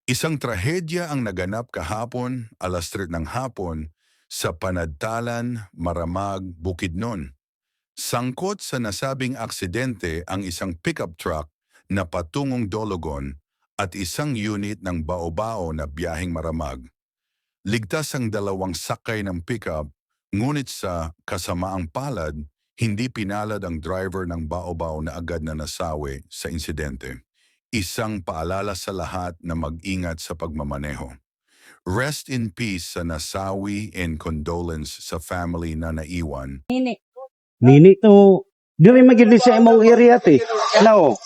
Isang trahedya ang naganap kahapon, alas 3 ng hapon, sa Panadtalan, Maramag, Bukidnon. Sangkot sa nasabing aksidente ang isang pickup truck na patungong Dologon at isang unit ng bao-bao na biyaheng Maramag. Ligtas ang dalawang sakay ng pickup, ngunit sa kasamaang palad, hindi pinalad ang driver ng bao-bao na agad na nasawi sa insidente. Isang paalala sa lahat na mag-ingat sa pagmamaneho. Rest in peace sa nasawi and condolence sa family na naiwan. Nini to, diri magid sa imong area te. Ano?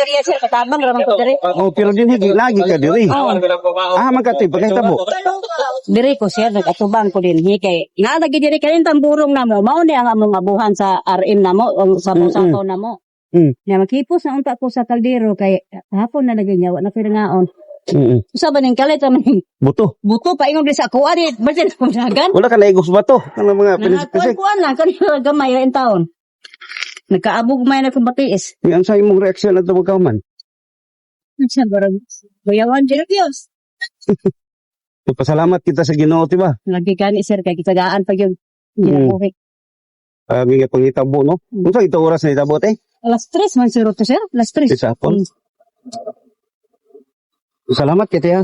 Area sir, katabang ramang ko diri. Oh, pero din higi lagi ka diri. Ah, magkati pagkahitabo. Diri ko sir, nag-atubang ko din hikay. Nga lagi diri kanin tamburong namo, mao ni ang among abuhan sa RM namo o sa sapaw namo. Nga makipos na unta ko sa kaldero kay hapon na lagi niya wa na pirnaon. Usa ba ning kalit man Buto. buto pa ingon di sa kuha di basin ko dagan. Wala ka naigos bato. Ano mga pinisik-pisik. Kuan lang kanila gamay ra in taon. Nagkaabog may na kung batiis. Ang sa imong reaksyon na tumagaw man. Sa barang bayawan diri Dios. Pasalamat kita sa Ginoo ti ba? Lagi kani sir kay kitagaan pa gyud. Ginabuhi. Nga pangitabo no. Unsa ito oras na itabo te? Alas 3 man sir to sir. Alas 3. Sa hapon. Salamat kita ha.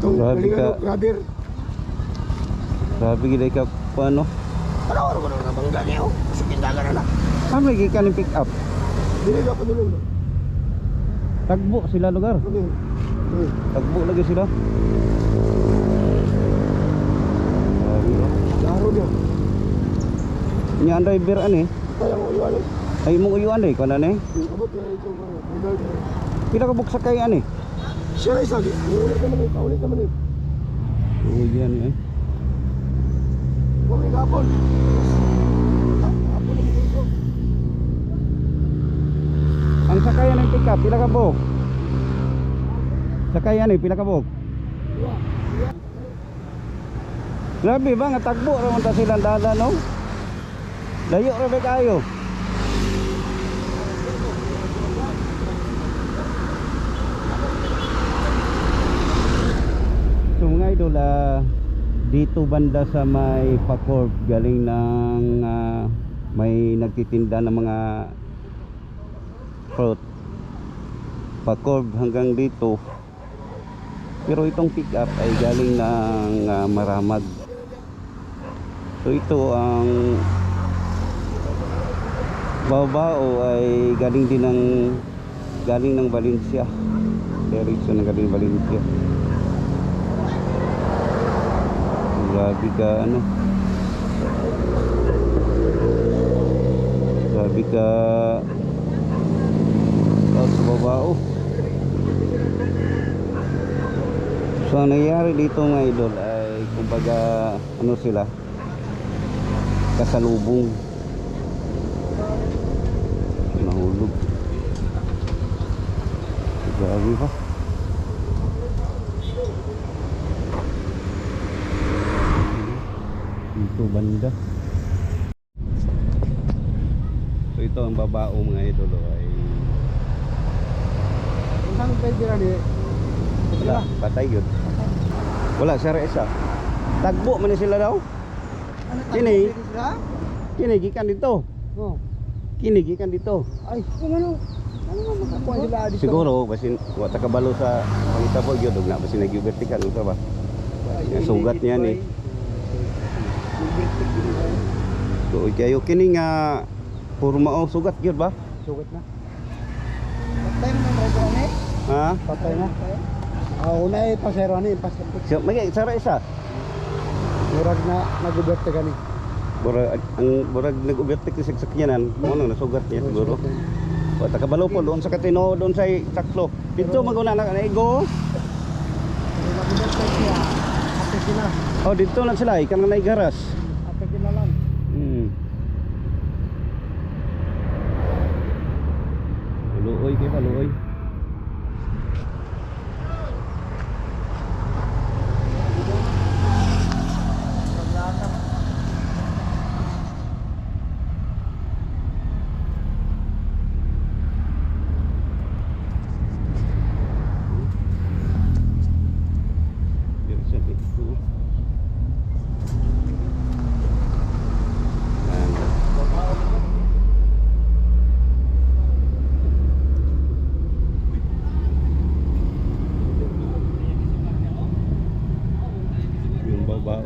Grabe ka. Grabe gila ka paano? Ano na bangga niyo? Sukin dagan na. Ano lagi ka ni pick up? Dili ka padulong. Tagbo sila lugar. Tagbo lagi sila. Grabe no. Laro niyo. Nya ang driver ani? Kayang uyuan. Ay mong uyuan eh kana ni. Abot na ito medal. Pila ka buksa kay ani? Siya ay sagi. Ulit naman eh. Oh yan eh. Kung gapon. Gapon na dito. Ang sakayan ng pick up pila ka buk? Sakayan eh pila ka buk? Grabe ba nga tagbo ra man ta silang dalan no? Layo ra ba kayo? So mga idol, dito banda sa may Pacorb galing ng may nagtitinda ng mga fruit. Pacorb hanggang dito. Pero itong pick up ay galing ng Maramag. So ito ang bao-bao ay galing din ng Valencia. Direction ng galing Valencia. Grabe ka ano. Grabe ka sa babao. So ang nangyari dito mga idol ay kumbaga ano sila kasalubong. Nahulog. Grabe pa. Dito banda. So ito ang babao mga idol ay Saan pwede ra ni? wala, patay yun. Wala siya isa. Tagbo man sila daw. Kini gikan dito. Oh. Kini gikan dito. Ay, ano makakuha sila dito? Siguro basin wa ta kabalo sa pangitabo gyud ug na basin nagyubertikan unsa ba. Yung sugat niya ni. So kayo kini nga purma o sugat gyud ba? Sugat na. Patay na driver ni? Ha? Patay na. Unay pasero ni pasok. So may sara isa. Murag na naguberte kani. Burag nag-overtake sa sakyanan, mo na nasugat niya siguro. O ta kabalo po doon sa Katino, doon sa Saklo. Dito maguna na igo. Naguberte siya. Ate sila. Oh, dito na sila, ikan na garas. Ate sila lang. kaluoy. Pero sa dito. Yung babao.